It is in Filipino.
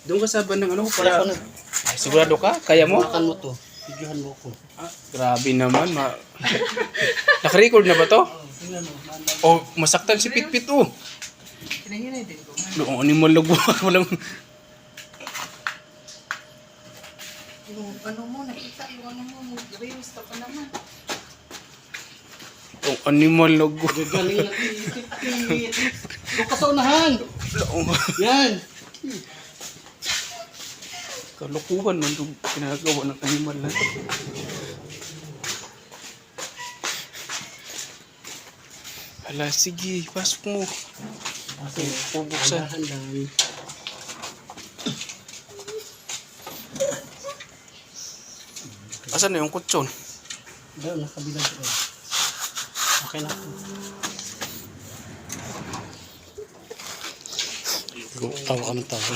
Doon ka sa bandang ano Kaya para... ko na. Ay, sigurado ka? Kaya mo? Hawakan mo to. Videohan mo ko. Ah, grabe naman. Naka-record na ba to? Tingnan mo. Oh, masaktan si Pitpit oh. Hinahinay din ko. Doon, animal lagwa. Walang... Yung ano mo, nakita yung ano mo, reels ka pa naman. Oh, animal lagwa. Gagaling natin. Pitpit. Doon ka sa unahan. Yan. Kalukuhan man itong ginagawa ng animal na ito. Hala, sige, pasok mo. Okay. Bubuksan. Dahan-dahan. Asan na yung kutsyon? Doon, nakabilang doon. Okay na. Tawa ka ng tawa.